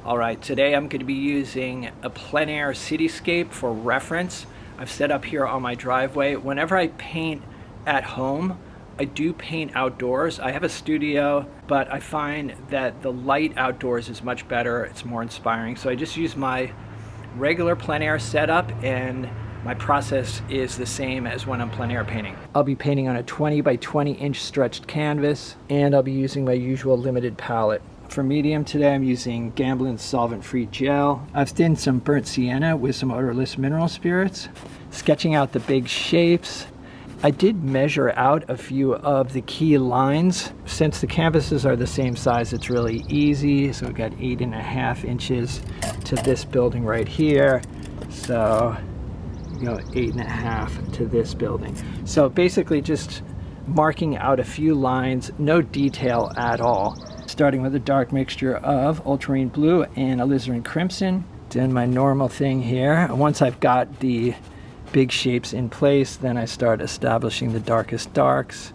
Alright, today I'm going to be using a plein air cityscape for reference. I've set up here on my driveway. Whenever I paint at home, I do paint outdoors. I have a studio, but I find that the light outdoors is much better. It's more inspiring. So I just use my regular plein air setup, and my process is the same as when I'm plein air painting. I'll be painting on a 20 by 20 inch stretched canvas, and I'll be using my usual limited palette. For medium today, I'm using Gamblin's solvent-free gel. I've thinned some burnt sienna with some odorless mineral spirits, sketching out the big shapes. I did measure out a few of the key lines. Since the canvases are the same size, it's really easy. So we've got 8.5 inches to this building right here. So you go 8.5 to this building. So basically just marking out a few lines, no detail at all. Starting with a dark mixture of ultramarine blue and alizarin crimson. Doing my normal thing here. Once I've got the big shapes in place, then I start establishing the darkest darks.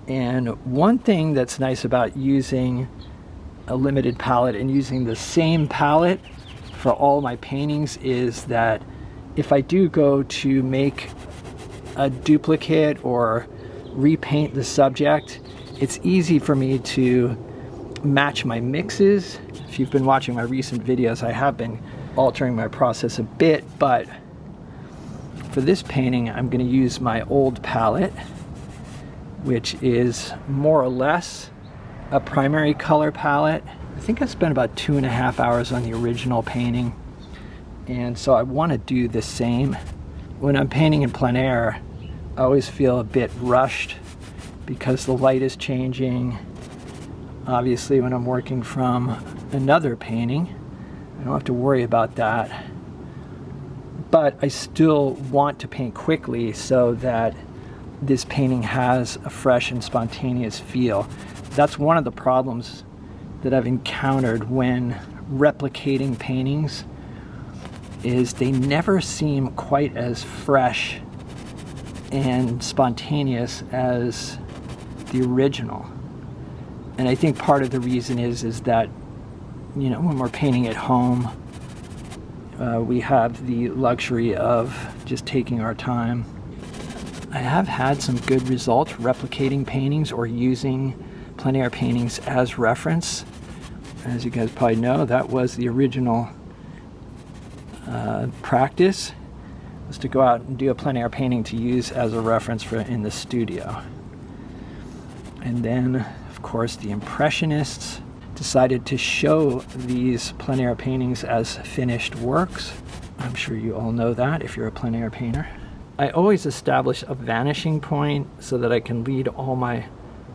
And one thing that's nice about using a limited palette and using the same palette for all my paintings is that if I do go to make a duplicate or repaint the subject, it's easy for me to match my mixes. If you've been watching my recent videos, I have been altering my process a bit, but for this painting, I'm going to use my old palette, which is more or less a primary color palette. I think I spent about 2.5 hours on the original painting, and so I want to do the same. When I'm painting in plein air, I always feel a bit rushed because the light is changing. Obviously, when I'm working from another painting, I don't have to worry about that. But I still want to paint quickly so that this painting has a fresh and spontaneous feel. That's one of the problems that I've encountered when replicating paintings, is they never seem quite as fresh and spontaneous as the original. And I think part of the reason is that, you know, when we're painting at home, we have the luxury of just taking our time. I have had some good results replicating paintings or using plein air paintings as reference. As you guys probably know, that was the original practice, was to go out and do a plein air painting to use as a reference for in the studio. And then, of course, the Impressionists decided to show these plein air paintings as finished works. I'm sure you all know that if you're a plein air painter. I always establish a vanishing point so that I can lead all my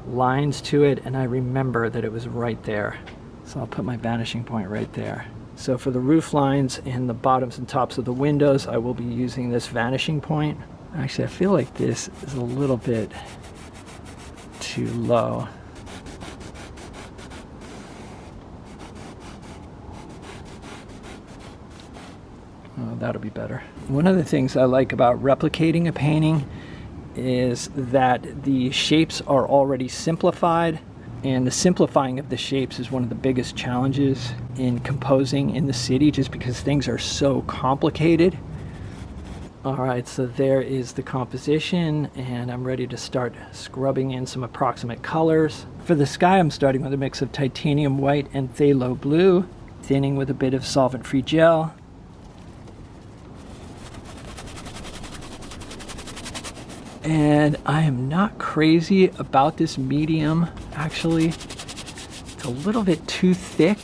lines to it, and I remember that it was right there. So I'll put my vanishing point right there. So for the roof lines and the bottoms and tops of the windows, I will be using this vanishing point. Actually, I feel like this is a little bit too low. Oh, that'll be better. One of the things I like about replicating a painting is that the shapes are already simplified, and the simplifying of the shapes is one of the biggest challenges in composing in the city, just because things are so complicated. Alright, so there is the composition, and I'm ready to start scrubbing in some approximate colors. For the sky, I'm starting with a mix of titanium white and phthalo blue, thinning with a bit of solvent-free gel. And I am not crazy about this medium, actually. It's a little bit too thick.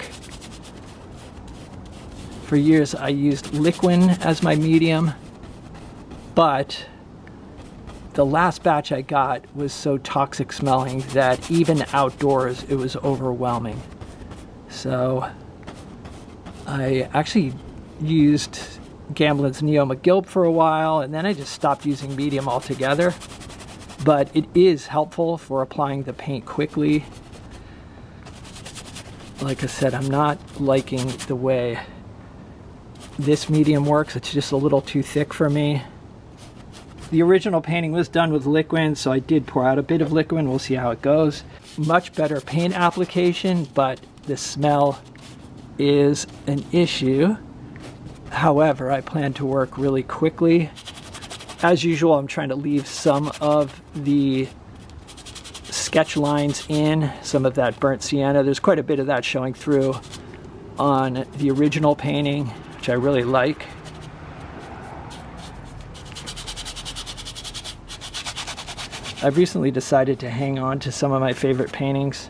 For years I used Liquin as my medium, but the last batch I got was so toxic smelling that even outdoors it was overwhelming. So I actually used Gamblin's Neo McGilp for a while, and then I just stopped using medium altogether. But it is helpful for applying the paint quickly. Like I said, I'm not liking the way this medium works. It's just a little too thick for me. The original painting was done with Liquin, so I did pour out a bit of Liquin. We'll see how it goes. Much better paint application, but the smell is an issue. However, I plan to work really quickly. As usual, I'm trying to leave some of the sketch lines in, some of that burnt sienna. There's quite a bit of that showing through on the original painting, which I really like. I've recently decided to hang on to some of my favorite paintings.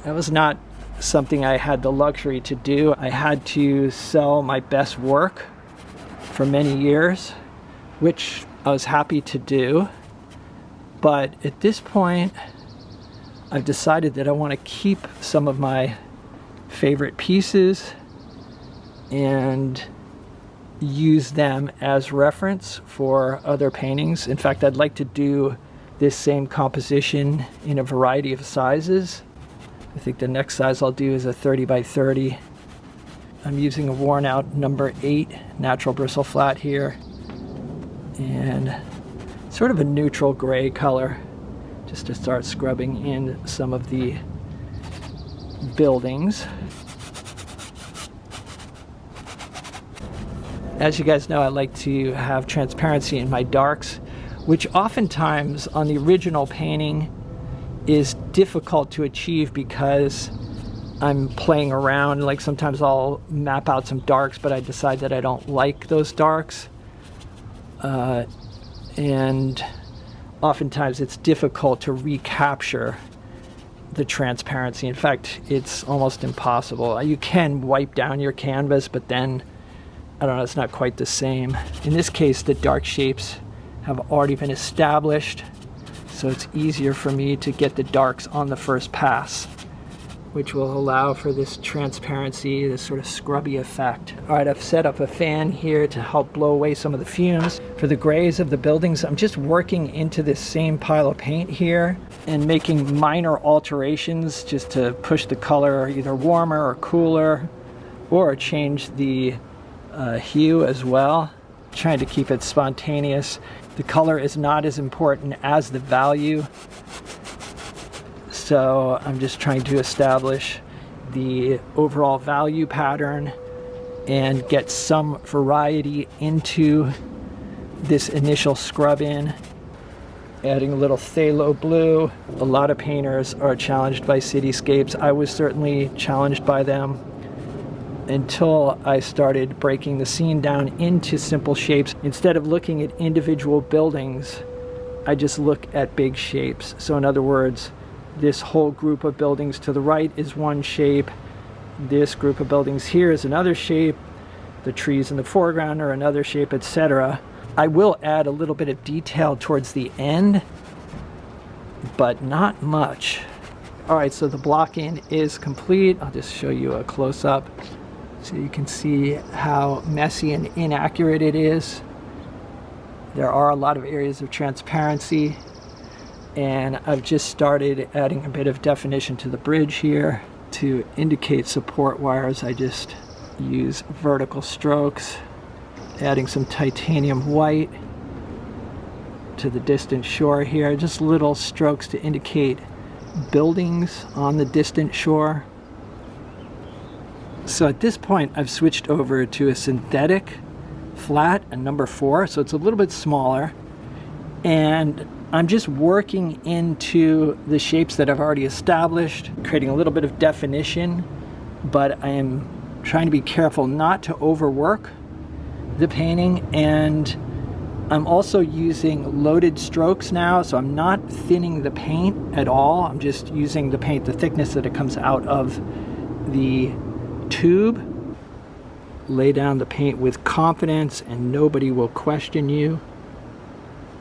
That was not something I had the luxury to do. I had to sell my best work for many years, which I was happy to do. But at this point, I've decided that I want to keep some of my favorite pieces and use them as reference for other paintings. In fact, I'd like to do this same composition in a variety of sizes. I think the next size I'll do is a 30 by 30. I'm using a worn out number 8 natural bristle flat here, and sort of a neutral gray color, just to start scrubbing in some of the buildings. As you guys know, I like to have transparency in my darks, which oftentimes on the original painting is difficult to achieve because I'm playing around. Like sometimes I'll map out some darks, but I decide that I don't like those darks. And oftentimes it's difficult to recapture the transparency. In fact, it's almost impossible. You can wipe down your canvas, but then, I don't know, it's not quite the same. In this case, the dark shapes have already been established, so it's easier for me to get the darks on the first pass, which will allow for this transparency, this sort of scrubby effect. All right, I've set up a fan here to help blow away some of the fumes. For the grays of the buildings, I'm just working into this same pile of paint here and making minor alterations just to push the color either warmer or cooler, or change the hue as well, trying to keep it spontaneous. The color is not as important as the value, so I'm just trying to establish the overall value pattern and get some variety into this initial scrub in. Adding a little phthalo blue. A lot of painters are challenged by cityscapes. I was certainly challenged by them until I started breaking the scene down into simple shapes. Instead of looking at individual buildings, I just look at big shapes. So in other words, this whole group of buildings to the right is one shape. This group of buildings here is another shape. The trees in the foreground are another shape, etc. I will add a little bit of detail towards the end, but not much. All right, so the blocking is complete. I'll just show you a close-up so you can see how messy and inaccurate it is. There are a lot of areas of transparency, and I've just started adding a bit of definition to the bridge here. To indicate support wires, I just use vertical strokes, adding some titanium white to the distant shore here. Just little strokes to indicate buildings on the distant shore. So at this point, I've switched over to a synthetic flat, a number 4, so it's a little bit smaller. And I'm just working into the shapes that I've already established, creating a little bit of definition, but I am trying to be careful not to overwork the painting. And I'm also using loaded strokes now, so I'm not thinning the paint at all. I'm just using the paint, the thickness that it comes out of the tube. Lay down the paint with confidence and nobody will question you.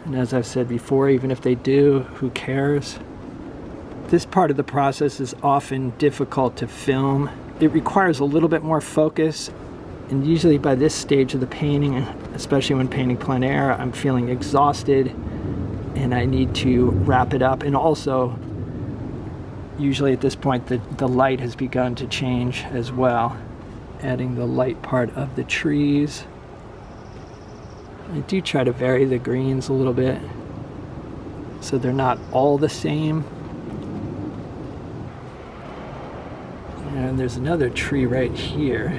And as I've said before, even if they do, who cares? This part of the process is often difficult to film. It requires a little bit more focus, and usually by this stage of the painting, especially when painting plein air, I'm feeling exhausted and I need to wrap it up. And also, usually at this point, the light has begun to change as well. Adding the light part of the trees. I do try to vary the greens a little bit so they're not all the same. And And there's another tree right here.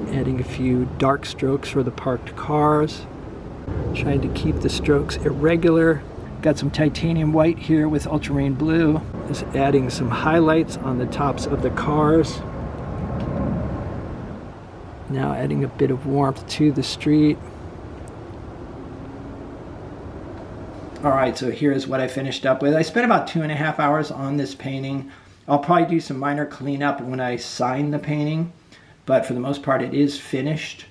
Adding a few dark strokes for the parked cars. Trying to keep the strokes irregular. Got some titanium white here with ultramarine blue. Just adding some highlights on the tops of the cars. Now adding a bit of warmth to the street. Alright, so here's what I finished up with. I spent about 2.5 hours on this painting. I'll probably do some minor cleanup when I sign the painting, but for the most part it is finished.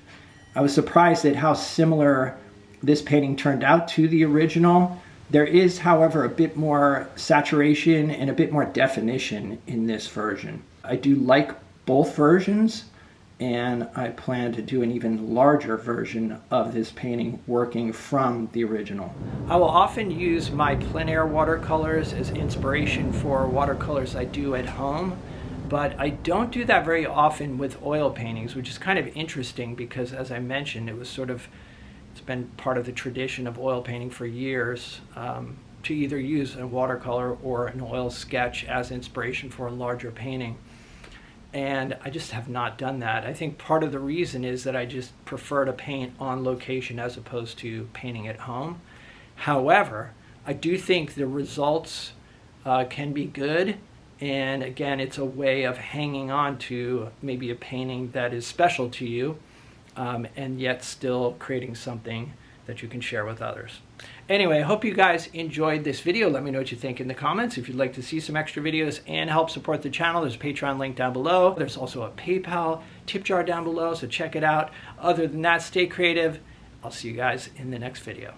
I was surprised at how similar this painting turned out to the original. There is, however, a bit more saturation and a bit more definition in this version. I do like both versions, and I plan to do an even larger version of this painting working from the original. I will often use my plein air watercolors as inspiration for watercolors I do at home, but I don't do that very often with oil paintings, which is kind of interesting because, as I mentioned, it's been part of the tradition of oil painting for years to either use a watercolor or an oil sketch as inspiration for a larger painting. And I just have not done that. I think part of the reason is that I just prefer to paint on location as opposed to painting at home. However, I do think the results can be good. And again, it's a way of hanging on to maybe a painting that is special to you, and yet still creating something that you can share with others. Anyway, I hope you guys enjoyed this video. Let me know what you think in the comments. If you'd like to see some extra videos and help support the channel, there's a Patreon link down below. There's also a PayPal tip jar down below, so check it out. Other than that, stay creative. I'll see you guys in the next video.